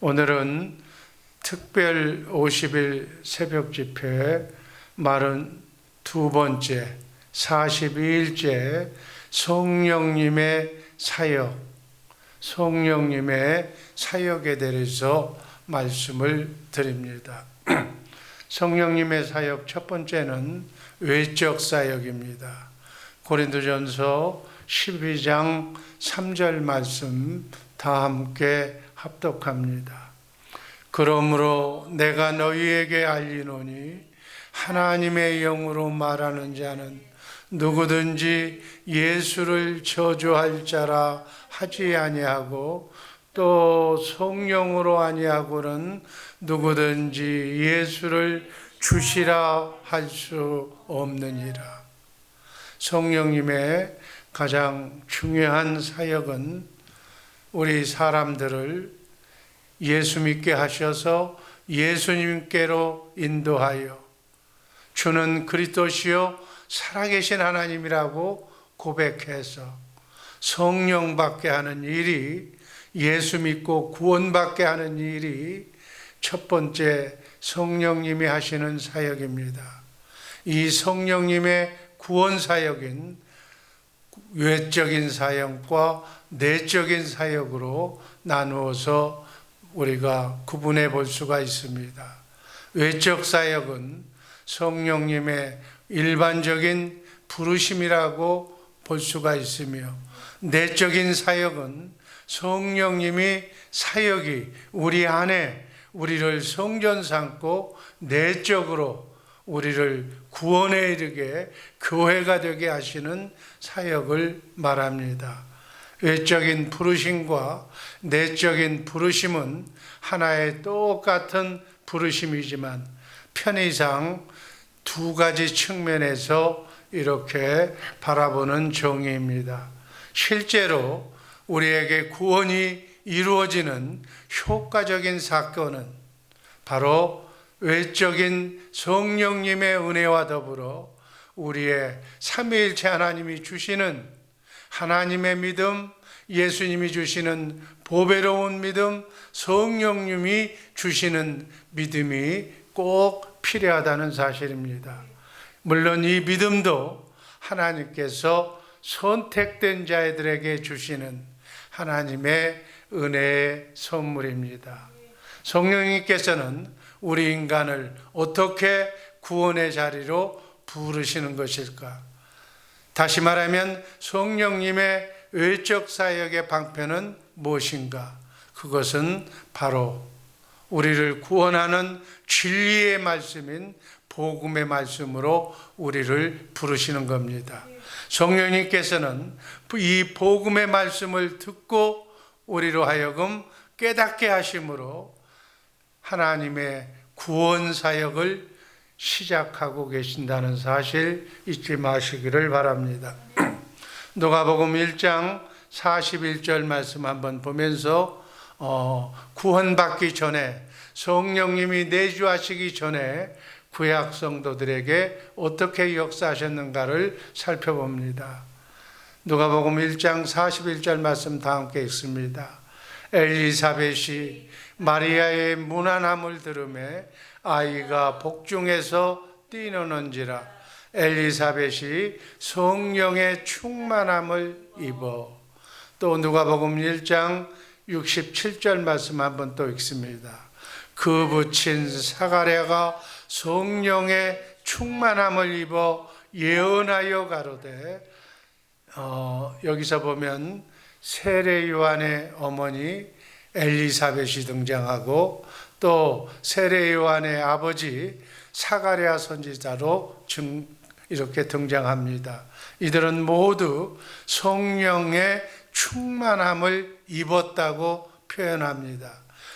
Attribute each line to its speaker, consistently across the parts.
Speaker 1: 오늘은 특별 50일 새벽 집회 42번째 42일째 성령님의 사역에 대해서 말씀을 드립니다. 성령님의 사역 첫 번째는 외적 사역입니다. 고린도전서 12장 3절 말씀 다 함께 합독합니다. 그러므로 내가 너희에게 알리노니 하나님의 영으로 말하는 자는 누구든지 예수를 저주할 자라 하지 아니하고 또 성령으로 아니하고는 누구든지 예수를 주시라 할 수 없느니라. 성령님의 가장 중요한 사역은 우리 사람들을 예수 믿게 하셔서 예수님께로 인도하여 주는 그리스도시요 살아계신 하나님이라고 고백해서 성령 받게 하는 일이, 예수 믿고 구원받게 하는 일이 첫 번째 성령님이 하시는 사역입니다. 이 성령님의 구원 사역인 외적인 사역과 내적인 사역으로 나누어서 우리가 구분해 볼 수가 있습니다. 외적 사역은 성령님의 일반적인 부르심이라고 볼 수가 있으며, 내적인 사역은 성령님이 사역이 우리 안에 우리를 성전 삼고 내적으로 우리를 구원에 이르게 교회가 되게 하시는 사역을 말합니다. 외적인 부르심과 내적인 부르심은 하나의 똑같은 부르심이지만 편의상 두 가지 측면에서 이렇게 바라보는 정의입니다. 실제로 우리에게 구원이 이루어지는 효과적인 사건은 바로 외적인 성령님의 은혜와 더불어 우리의 삼위일체 하나님이 주시는 하나님의 믿음, 예수님이 주시는 보배로운 믿음, 성령님이 주시는 믿음이 꼭 필요하다는 사실입니다. 물론 이 믿음도 하나님께서 선택된 자들에게 주시는 하나님의 은혜의 선물입니다. 성령님께서는 우리 인간을 어떻게 구원의 자리로 부르시는 것일까? 다시 말하면 성령님의 외적 사역의 방편은 무엇인가? 그것은 바로 우리를 구원하는 진리의 말씀인 복음의 말씀으로 우리를 부르시는 겁니다. 성령님께서는 이 복음의 말씀을 듣고 우리로 하여금 깨닫게 하심으로 하나님의 구원 사역을 시작하고 계신다는 사실 잊지 마시기를 바랍니다. 누가복음 1장 41절 말씀 한번 보면서 구원받기 전에, 성령님이 내주하시기 전에 구약 성도들에게 어떻게 역사하셨는가를 살펴봅니다. 누가복음 1장 41절 말씀 다 함께 읽습니다. 엘리사벳이 마리아의 문안함을 들으매 아이가 복중에서 뛰노는지라. 엘리사벳이 성령의 충만함을 입어. 또 누가복음 1장 67절 말씀 한번 또 읽습니다. 그 부친 사가랴가 성령의 충만함을 입어 예언하여 가로되, 여기서 보면 세례 요한의 어머니 엘리사벳이 등장하고 또 세례 요한의 아버지 사가랴 선지자로 이렇게 등장합니다. 이들은 모두 성령의 충만함을 입었다고 표현합니다.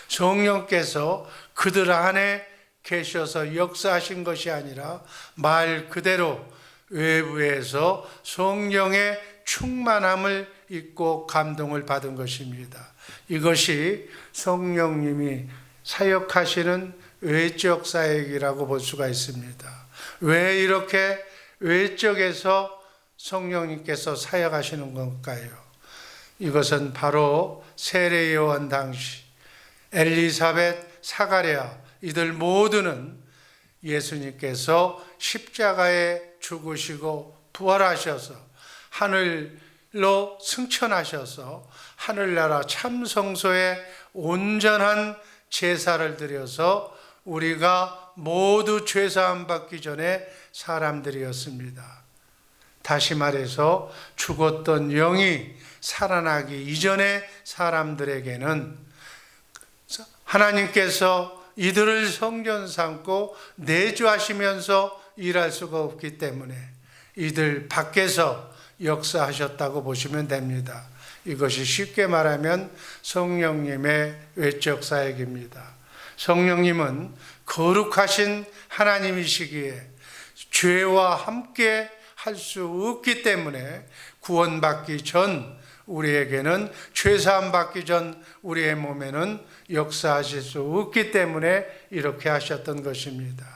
Speaker 1: 성령께서 그들 안에 계셔서 역사하신 것이 아니라 말 그대로 외부에서 성령의 충만함을 입고 감동을 받은 것입니다. 이것이 성령님이 사역하시는 외적 사역이라고 볼 수가 있습니다. 왜 이렇게 외적에서 성령님께서 사역하시는 걸까요? 이것은 바로 세례 요한 당시 엘리사벳, 사가랴 이들 모두는 예수님께서 십자가에 죽으시고 부활하셔서 하늘로 승천하셔서 하늘나라 참성소에 온전한 제사를 드려서 우리가 모두 죄사함 받기 전에 사람들이었습니다. 다시 말해서 죽었던 영이 살아나기 이전의 사람들에게는 하나님께서 이들을 성전 삼고 내주하시면서 일할 수가 없기 때문에 이들 밖에서 역사하셨다고 보시면 됩니다. 이것이 쉽게 말하면 성령님의 외적 사역입니다. 성령님은 거룩하신 하나님이시기에 죄와 함께 할 수 없기 때문에 구원받기 전 우리에게는 죄사함 받기 전 우리의 몸에는 역사하실 수 없기 때문에 이렇게 하셨던 것입니다.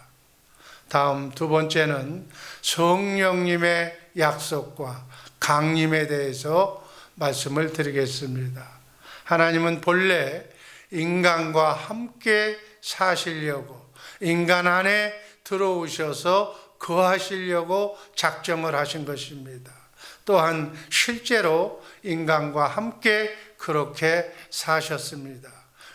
Speaker 1: 다음 두 번째는 성령님의 약속과 강림에 대해서 말씀을 드리겠습니다. 하나님은 본래 인간과 함께 사시려고 인간 안에 들어오셔서 거하시려고 작정을 하신 것입니다. 또한 실제로 인간과 함께 그렇게 사셨습니다.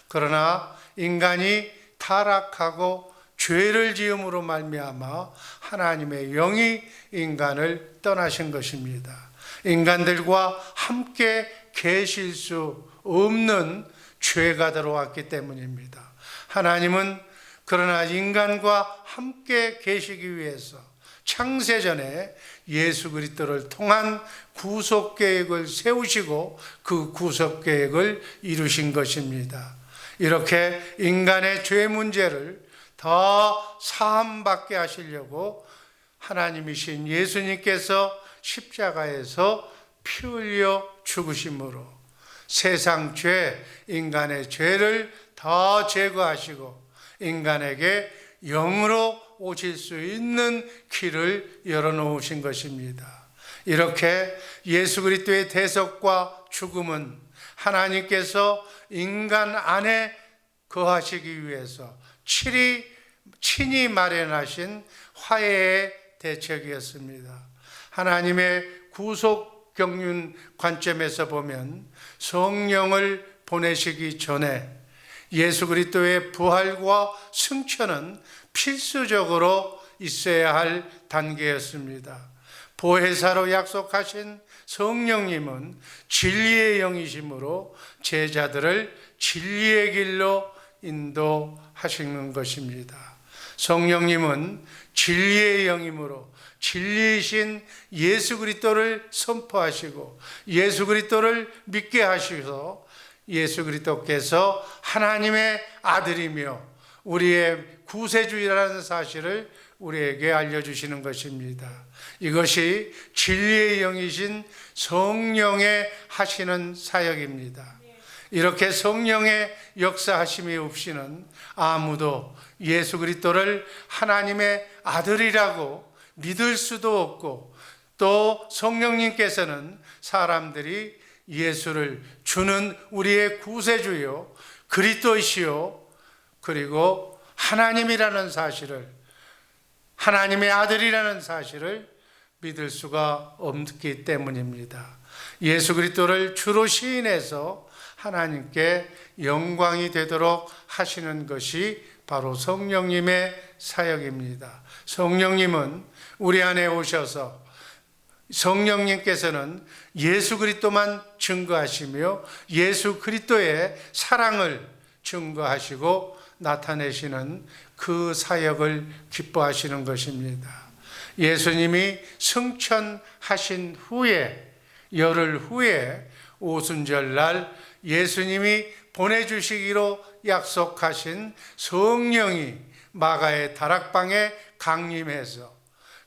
Speaker 1: 그러나 인간이 타락하고 죄를 지음으로 말미암아 하나님의 영이 인간을 떠나신 것입니다. 인간들과 함께 계실 수 없는 죄가 들어왔기 때문입니다. 하나님은 그러나 인간과 함께 계시기 위해서 창세전에 예수 그리스도를 통한 구속 계획을 세우시고 그 구속 계획을 이루신 것입니다. 이렇게 인간의 죄 문제를 더 사함받게 하시려고 하나님이신 예수님께서 십자가에서 피 흘려 죽으심으로 세상 죄, 인간의 죄를 더 제거하시고 인간에게 영으로 오실 수 있는 길을 열어놓으신 것입니다. 이렇게 예수 그리스도의 대속과 죽음은 하나님께서 인간 안에 거하시기 위해서 친히 마련하신 화해의 대책이었습니다. 하나님의 구속 경륜 관점에서 보면 성령을 보내시기 전에 예수 그리스도의 부활과 승천은 필수적으로 있어야 할 단계였습니다. 보혜사로 약속하신 성령님은 진리의 영이시므로 제자들을 진리의 길로 인도하시는 것입니다. 성령님은 진리의 영이므로 진리이신 예수 그리스도를 선포하시고 예수 그리스도를 믿게 하셔서 예수 그리스도께서 하나님의 아들이며 우리의 구세주이라는 사실을 우리에게 알려주시는 것입니다. 이것이 진리의 영이신 성령의 하시는 사역입니다. 이렇게 성령의 역사하심이 없이는 아무도 예수 그리스도를 하나님의 아들이라고 믿을 수도 없고 또 성령님께서는 사람들이 예수를 주는 우리의 구세주요 그리스도이시요 그리고 하나님이라는 사실을 하나님의 아들이라는 사실을 믿을 수가 없기 때문입니다. 예수 그리스도를 주로 시인해서 하나님께 영광이 되도록 하시는 것이 바로 성령님의 사역입니다. 성령님은 우리 안에 오셔서 성령님께서는 예수 그리스도만 증거하시며 예수 그리스도의 사랑을 증거하시고 나타내시는 그 사역을 기뻐하시는 것입니다. 예수님이 승천하신 후에 열흘 후에 오순절날 예수님이 보내주시기로 약속하신 성령이 마가의 다락방에 강림해서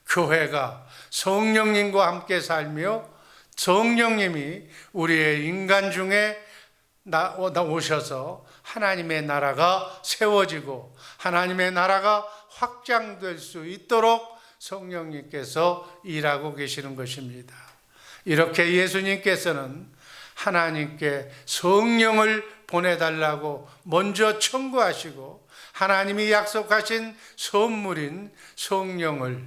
Speaker 1: 교회가 성령님과 함께 살며 성령님이 우리의 인간 중에 오셔서 하나님의 나라가 세워지고 하나님의 나라가 확장될 수 있도록 성령님께서 일하고 계시는 것입니다. 이렇게 예수님께서는 하나님께 성령을 보내달라고 먼저 청구하시고 하나님이 약속하신 선물인 성령을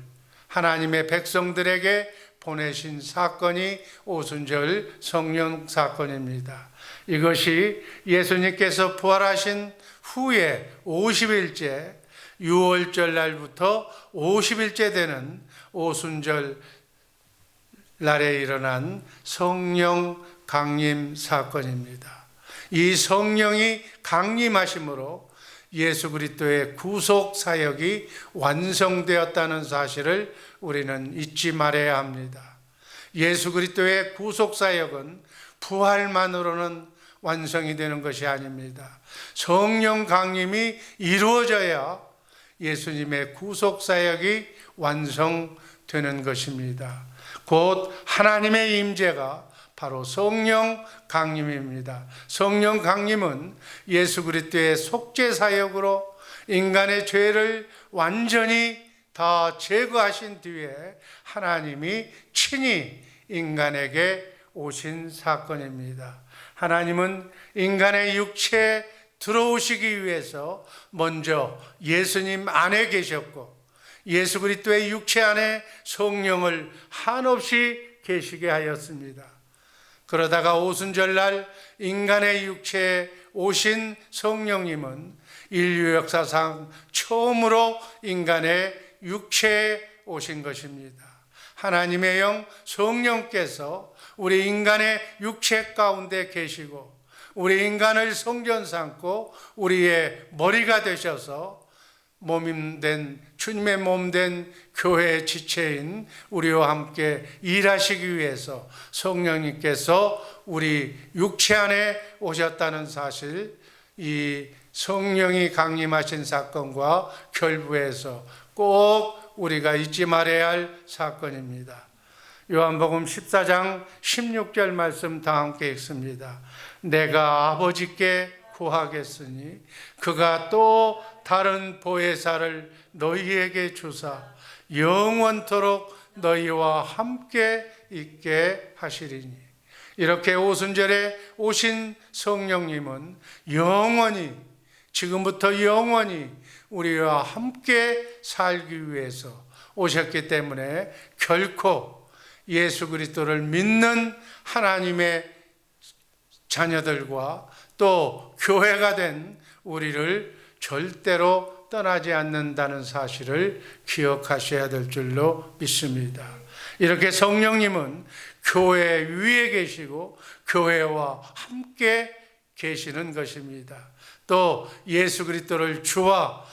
Speaker 1: 하나님의 백성들에게 보내신 사건이 오순절 성령 사건입니다. 이것이 예수님께서 부활하신 후에 50일째 6월절 날부터 50일째 되는 오순절 날에 일어난 성령 강림 사건입니다. 이 성령이 강림하심으로 예수 그리스도의 구속 사역이 완성되었다는 사실을 우리는 잊지 말아야 합니다. 예수 그리스도의 구속 사역은 부활만으로는 완성이 되는 것이 아닙니다. 성령 강림이 이루어져야 예수님의 구속 사역이 완성되는 것입니다. 곧 하나님의 임재가 바로 성령 강림입니다. 성령 강림은 예수 그리스도의 속죄 사역으로 인간의 죄를 완전히 다 제거하신 뒤에 하나님이 친히 인간에게 오신 사건입니다. 하나님은 인간의 육체에 들어오시기 위해서 먼저 예수님 안에 계셨고 예수 그리스도의 육체 안에 성령을 한없이 계시게 하였습니다. 그러다가 오순절날 인간의 육체에 오신 성령님은 인류 역사상 처음으로 인간의 육체에 오신 것입니다. 하나님의 영 성령께서 우리 인간의 육체 가운데 계시고 우리 인간을 성전 삼고 우리의 머리가 되셔서 몸된 주님의 몸된 교회의 지체인 우리와 함께 일하시기 위해서 성령님께서 우리 육체 안에 오셨다는 사실, 이 성령이 강림하신 사건과 결부해서 꼭 우리가 잊지 말아야 할 사건입니다. 요한복음 14장 16절 말씀 다 함께 읽습니다. 내가 아버지께 구하겠으니 그가 또 다른 보혜사를 너희에게 주사 영원토록 너희와 함께 있게 하시리니. 이렇게 오순절에 오신 성령님은 영원히, 지금부터 영원히 우리와 함께 살기 위해서 오셨기 때문에 결코 예수 그리스도를 믿는 하나님의 자녀들과 또 교회가 된 우리를 절대로 떠나지 않는다는 사실을 기억하셔야 될 줄로 믿습니다. 이렇게 성령님은 교회 위에 계시고 교회와 함께 계시는 것입니다. 또 예수 그리스도를 주와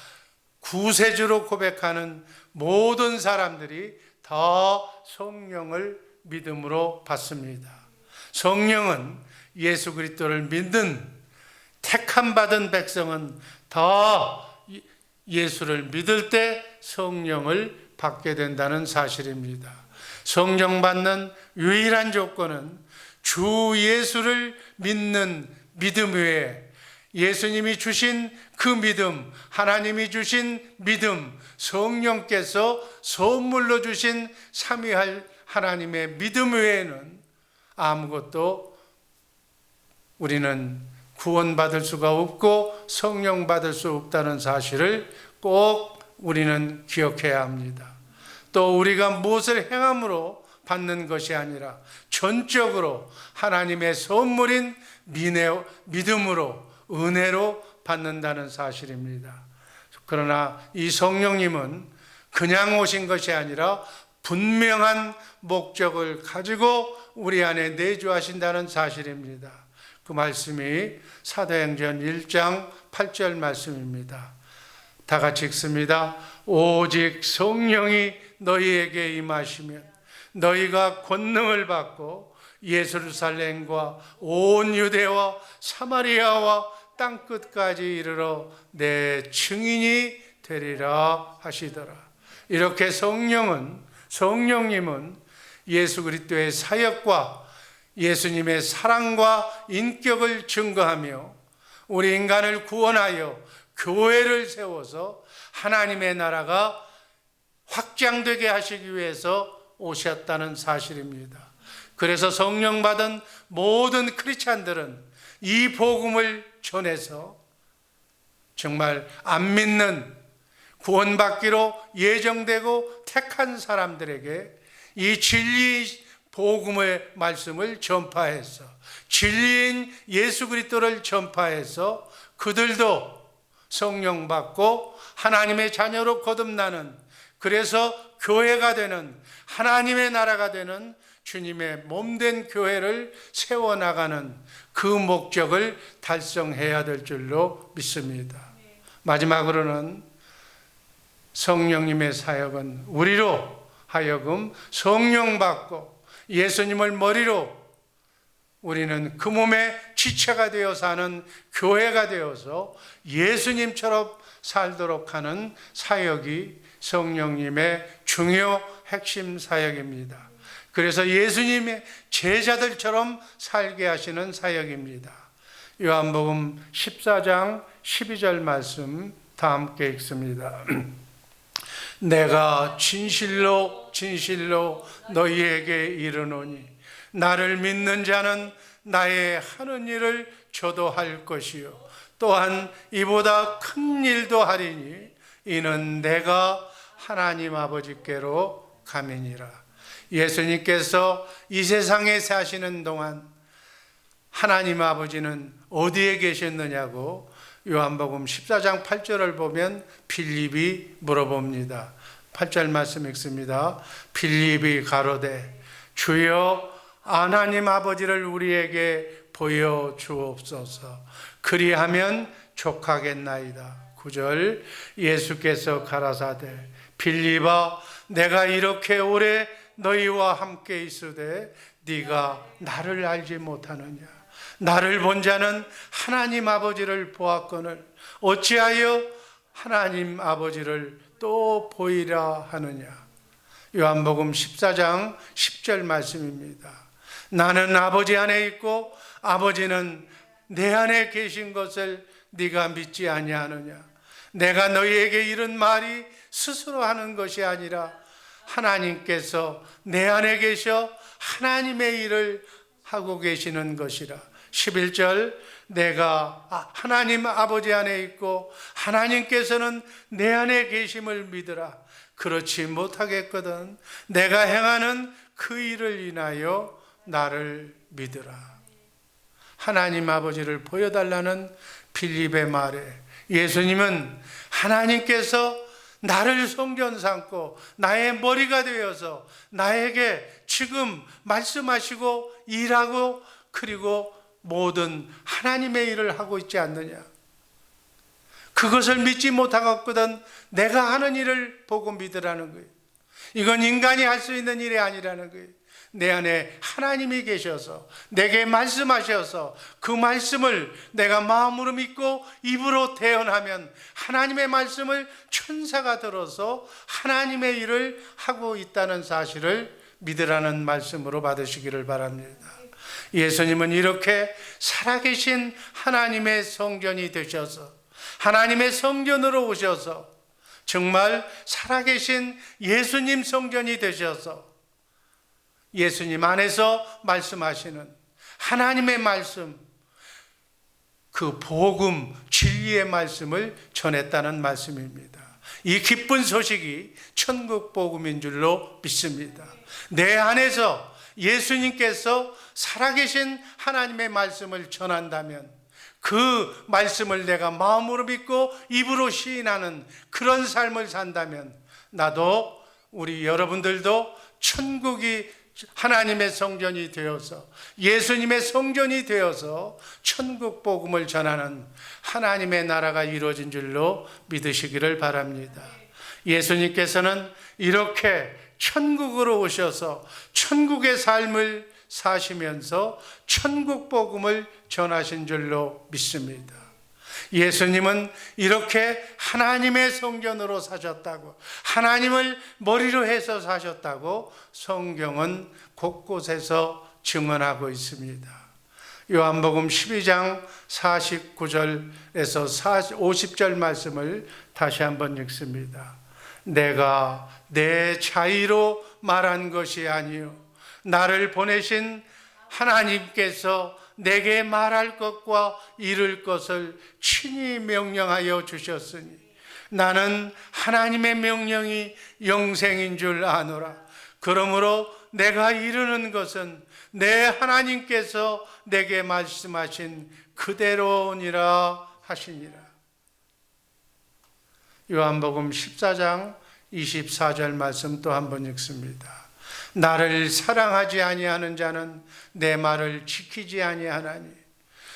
Speaker 1: 구세주로 고백하는 모든 사람들이 다 성령을 믿음으로 받습니다. 성령은 예수 그리스도를 믿는 택함 받은 백성은 다 예수를 믿을 때 성령을 받게 된다는 사실입니다. 성령 받는 유일한 조건은 주 예수를 믿는 믿음 외에 예수님이 주신 그 믿음, 하나님이 주신 믿음, 성령께서 선물로 주신 삼위할 하나님의 믿음 외에는 아무것도 우리는 구원받을 수가 없고 성령 받을 수 없다는 사실을 꼭 우리는 기억해야 합니다. 또 우리가 무엇을 행함으로 받는 것이 아니라 전적으로 하나님의 선물인 믿음으로 은혜로 받는다는 사실입니다. 그러나 이 성령님은 그냥 오신 것이 아니라 분명한 목적을 가지고 우리 안에 내주하신다는 사실입니다. 그 말씀이 사도행전 1장 8절 말씀입니다. 다 같이 읽습니다. 오직 성령이 너희에게 임하시면 너희가 권능을 받고 예루살렘과 온 유대와 사마리아와 땅끝까지 이르러 내 증인이 되리라 하시더라. 이렇게 성령님은 예수 그리스도의 사역과 예수님의 사랑과 인격을 증거하며 우리 인간을 구원하여 교회를 세워서 하나님의 나라가 확장되게 하시기 위해서 오셨다는 사실입니다. 그래서 성령 받은 모든 크리스찬들은 이 복음을 전해서 정말 안 믿는 구원받기로 예정되고 택한 사람들에게 이 진리 복음의 말씀을 전파해서 진리인 예수 그리스도를 전파해서 그들도 성령 받고 하나님의 자녀로 거듭나는, 그래서 교회가 되는, 하나님의 나라가 되는 주님의 몸된 교회를 세워나가는 그 목적을 달성해야 될 줄로 믿습니다. 마지막으로는 성령님의 사역은 우리로 하여금 성령 받고 예수님을 머리로 우리는 그 몸의 지체가 되어 사는 교회가 되어서 예수님처럼 살도록 하는 사역이 성령님의 중요 핵심 사역입니다. 그래서 예수님의 제자들처럼 살게 하시는 사역입니다. 요한복음 14장 12절 말씀 다 함께 읽습니다. 내가 진실로 진실로 너희에게 이르노니 나를 믿는 자는 나의 하는 일을 저도 할 것이요 또한 이보다 큰 일도 하리니 이는 내가 하나님 아버지께로 감이니라. 예수님께서 이 세상에 사시는 동안 하나님 아버지는 어디에 계셨느냐고 요한복음 14장 8절을 보면 빌립이 물어봅니다. 8절 말씀 읽습니다. 빌립이 가로되 주여 하나님 아버지를 우리에게 보여주옵소서. 그리하면 족하겠나이다. 9절 예수께서 가라사대 빌립아 내가 이렇게 오래 너희와 함께 있으되 네가 나를 알지 못하느냐. 나를 본 자는 하나님 아버지를 보았거늘 어찌하여 하나님 아버지를 또 보이라 하느냐. 요한복음 14장 10절 말씀입니다. 나는 아버지 안에 있고 아버지는 내 안에 계신 것을 네가 믿지 아니하느냐. 내가 너희에게 이른 말이 스스로 하는 것이 아니라 하나님께서 내 안에 계셔 하나님의 일을 하고 계시는 것이라. 11절 내가 하나님 아버지 안에 있고 하나님께서는 내 안에 계심을 믿으라. 그렇지 못하겠거든 내가 행하는 그 일을 인하여 나를 믿으라. 하나님 아버지를 보여달라는 빌립의 말에 예수님은 하나님께서 나를 성전 삼고 나의 머리가 되어서 나에게 지금 말씀하시고 일하고 그리고 모든 하나님의 일을 하고 있지 않느냐. 그것을 믿지 못하거든 내가 하는 일을 보고 믿으라는 거예요. 이건 인간이 할 수 있는 일이 아니라는 거예요. 내 안에 하나님이 계셔서 내게 말씀하셔서 그 말씀을 내가 마음으로 믿고 입으로 대언하면 하나님의 말씀을 천사가 들어서 하나님의 일을 하고 있다는 사실을 믿으라는 말씀으로 받으시기를 바랍니다. 예수님은 이렇게 살아계신 하나님의 성전이 되셔서 하나님의 성전으로 오셔서 정말 살아계신 예수님 성전이 되셔서 예수님 안에서 말씀하시는 하나님의 말씀, 그 복음, 진리의 말씀을 전했다는 말씀입니다. 이 기쁜 소식이 천국 복음인 줄로 믿습니다. 내 안에서 예수님께서 살아계신 하나님의 말씀을 전한다면 그 말씀을 내가 마음으로 믿고 입으로 시인하는 그런 삶을 산다면 나도 우리 여러분들도 천국이 하나님의 성전이 되어서 예수님의 성전이 되어서 천국 복음을 전하는 하나님의 나라가 이루어진 줄로 믿으시기를 바랍니다. 예수님께서는 이렇게 천국으로 오셔서 천국의 삶을 사시면서 천국 복음을 전하신 줄로 믿습니다. 예수님은 이렇게 하나님의 성전으로 사셨다고, 하나님을 머리로 해서 사셨다고 성경은 곳곳에서 증언하고 있습니다. 요한복음 12장 49절에서 50절 말씀을 다시 한번 읽습니다. 내가 내 자의로 말한 것이 아니요 나를 보내신 하나님께서 내게 말할 것과 이룰 것을 친히 명령하여 주셨으니 나는 하나님의 명령이 영생인 줄 아노라. 그러므로 내가 이루는 것은 내 하나님께서 내게 말씀하신 그대로니라 하시니라. 요한복음 14장 24절 말씀 또 한 번 읽습니다. 나를 사랑하지 아니하는 자는 내 말을 지키지 아니하나니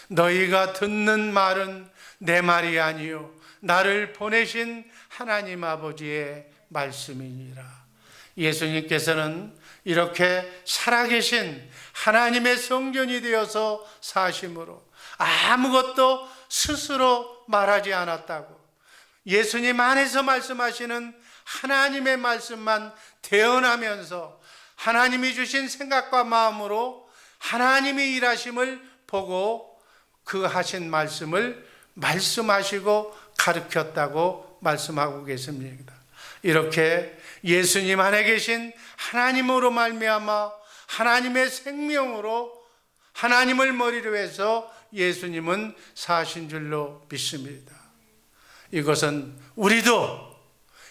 Speaker 1: 너희가 듣는 말은 내 말이 아니요 나를 보내신 하나님 아버지의 말씀이니라. 예수님께서는 이렇게 살아계신 하나님의 성전이 되어서 사심으로 아무것도 스스로 말하지 않았다고, 예수님 안에서 말씀하시는 하나님의 말씀만 대언하면서 하나님이 주신 생각과 마음으로 하나님이 일하심을 보고 그 하신 말씀을 말씀하시고 가르쳤다고 말씀하고 계십니다. 이렇게 예수님 안에 계신 하나님으로 말미암아 하나님의 생명으로 하나님을 머리로 해서 예수님은 사신 줄로 믿습니다. 이것은 우리도,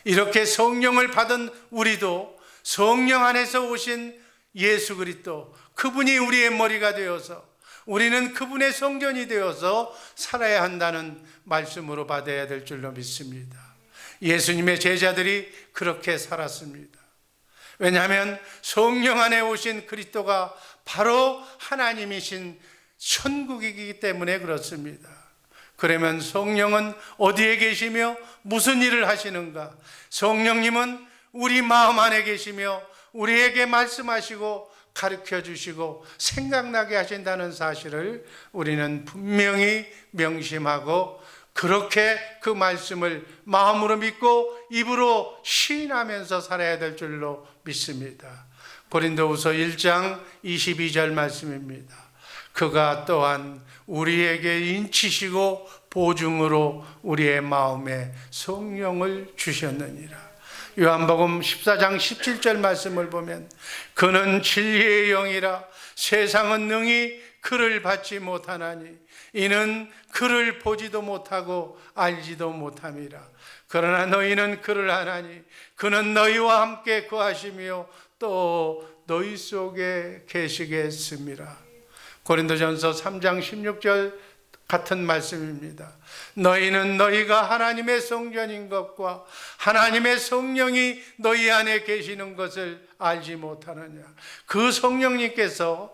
Speaker 1: 이렇게 성령을 받은 우리도 성령 안에서 오신 예수 그리스도, 그분이 우리의 머리가 되어서 우리는 그분의 성전이 되어서 살아야 한다는 말씀으로 받아야 될 줄로 믿습니다. 예수님의 제자들이 그렇게 살았습니다. 왜냐하면 성령 안에 오신 그리스도가 바로 하나님이신 천국이기 때문에 그렇습니다. 그러면 성령은 어디에 계시며 무슨 일을 하시는가? 성령님은 우리 마음 안에 계시며 우리에게 말씀하시고 가르쳐 주시고 생각나게 하신다는 사실을 우리는 분명히 명심하고 그렇게 그 말씀을 마음으로 믿고 입으로 시인하면서 살아야 될 줄로 믿습니다. 고린도후서 1장 22절 말씀입니다. 그가 또한 우리에게 인치시고 보증으로 우리의 마음에 성령을 주셨느니라. 요한복음 14장 17절 말씀을 보면 그는 진리의 영이라 세상은 능히 그를 받지 못하나니 이는 그를 보지도 못하고 알지도 못함이라. 그러나 너희는 그를 아나니 그는 너희와 함께 거하시며 또 너희 속에 계시겠습니다. 고린도전서 3장 16절 같은 말씀입니다. 너희는 너희가 하나님의 성전인 것과 하나님의 성령이 너희 안에 계시는 것을 알지 못하느냐. 그 성령님께서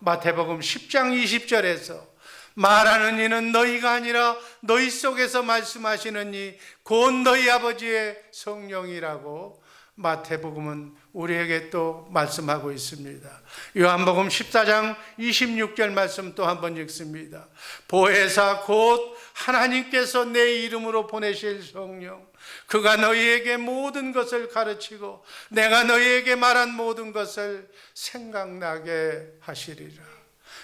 Speaker 1: 마태복음 10장 20절에서 말하는 이는 너희가 아니라 너희 속에서 말씀하시는 이 곧 너희 아버지의 성령이라고 마태복음은 우리에게 또 말씀하고 있습니다. 요한복음 14장 26절 말씀 또 한번 읽습니다. 보혜사 곧 하나님께서 내 이름으로 보내실 성령 그가 너희에게 모든 것을 가르치고 내가 너희에게 말한 모든 것을 생각나게 하시리라.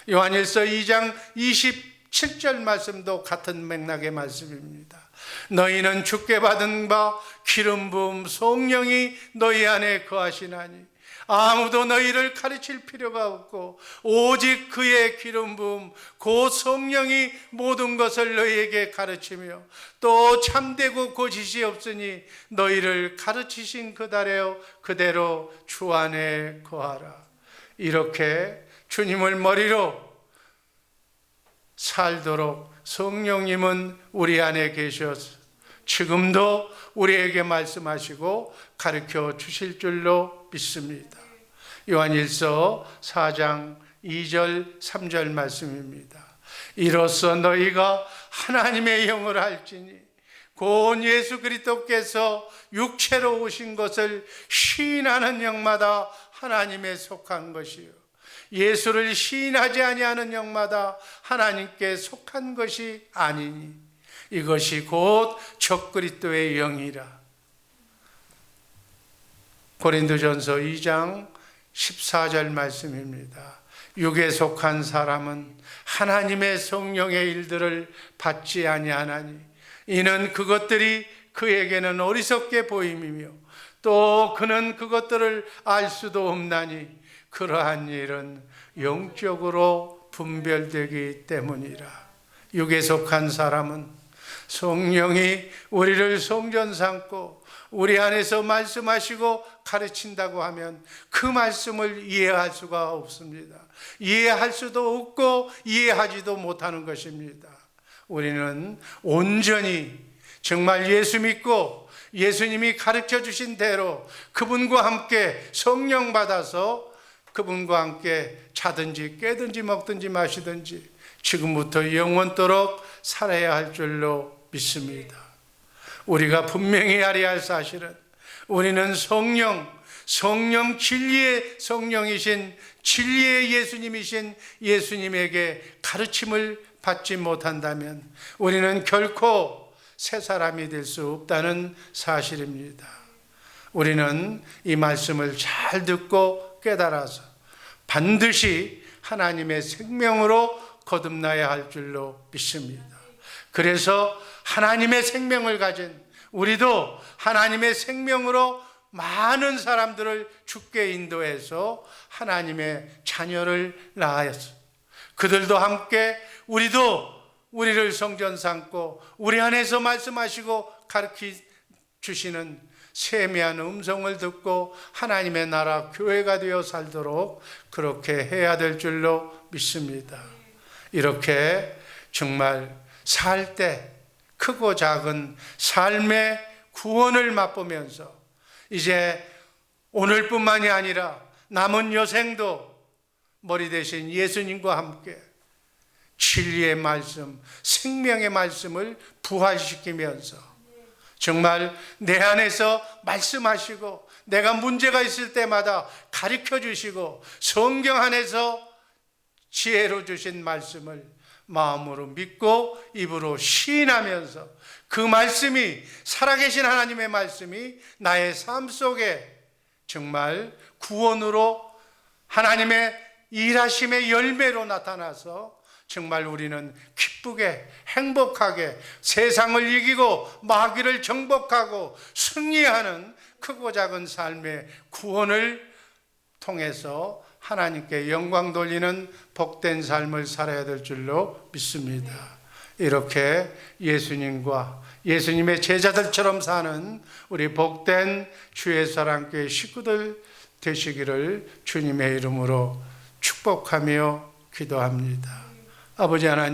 Speaker 1: 요한일서 2장 27절 말씀도 같은 맥락의 말씀입니다. 너희는 주께 받은 바 기름 부음 성령이 너희 안에 거하시나니 아무도 너희를 가르칠 필요가 없고 오직 그의 기름 부음 그 성령이 모든 것을 너희에게 가르치며 또 참되고 거짓이 없으니 너희를 가르치신 그대로 주 안에 거하라. 이렇게 주님을 머리로 살도록 성령님은 우리 안에 계셔서 지금도 우리에게 말씀하시고 가르쳐 주실 줄로 믿습니다. 요한일서 4장 2절 3절 말씀입니다. 이로써 너희가 하나님의 영을 알지니 곧 예수 그리스도께서 육체로 오신 것을 시인하는 영마다 하나님에 속한 것이요 예수를 시인하지 아니하는 영마다 하나님께 속한 것이 아니니 이것이 곧 적그리스도의 영이라. 고린도전서 2장 14절 말씀입니다. 육에 속한 사람은 하나님의 성령의 일들을 받지 아니하나니 이는 그것들이 그에게는 어리석게 보임이며 또 그는 그것들을 알 수도 없나니 그러한 일은 영적으로 분별되기 때문이라. 육에 속한 사람은 성령이 우리를 성전 삼고 우리 안에서 말씀하시고 가르친다고 하면 그 말씀을 이해할 수가 없습니다. 이해할 수도 없고 이해하지도 못하는 것입니다. 우리는 온전히 정말 예수 믿고 예수님이 가르쳐 주신 대로 그분과 함께 성령 받아서 그분과 함께 자든지 깨든지 먹든지 마시든지 지금부터 영원토록 살아야 할 줄로 믿습니다. 우리가 분명히 알아야 할 사실은 우리는 성령 진리의 성령이신 진리의 예수님이신 예수님에게 가르침을 받지 못한다면 우리는 결코 새 사람이 될 수 없다는 사실입니다. 우리는 이 말씀을 잘 듣고 깨달아서 반드시 하나님의 생명으로 거듭나야 할 줄로 믿습니다. 그래서 하나님의 생명을 가진 우리도 하나님의 생명으로 많은 사람들을 주께 인도해서 하나님의 자녀를 낳아서 그들도 함께 우리를 성전 삼고 우리 안에서 말씀하시고 가르쳐 주시는 세미한 음성을 듣고 하나님의 나라 교회가 되어 살도록 그렇게 해야 될 줄로 믿습니다. 이렇게 정말 살 때 크고 작은 삶의 구원을 맛보면서 이제 오늘뿐만이 아니라 남은 여생도 머리 대신 예수님과 함께 진리의 말씀, 생명의 말씀을 부활시키면서 정말 내 안에서 말씀하시고 내가 문제가 있을 때마다 가르쳐 주시고 성경 안에서 지혜로 주신 말씀을 마음으로 믿고 입으로 시인하면서 그 말씀이 살아계신 하나님의 말씀이 나의 삶 속에 정말 구원으로 하나님의 일하심의 열매로 나타나서 정말 우리는 기쁘게 행복하게 세상을 이기고 마귀를 정복하고 승리하는 크고 작은 삶의 구원을 통해서 하나님께 영광 돌리는 복된 삶을 살아야 될 줄로 믿습니다. 이렇게 예수님과 예수님의 제자들처럼 사는 우리 복된 주의 사랑교회 식구들 되시기를 주님의 이름으로 축복하며 기도합니다. 아버지 하나님,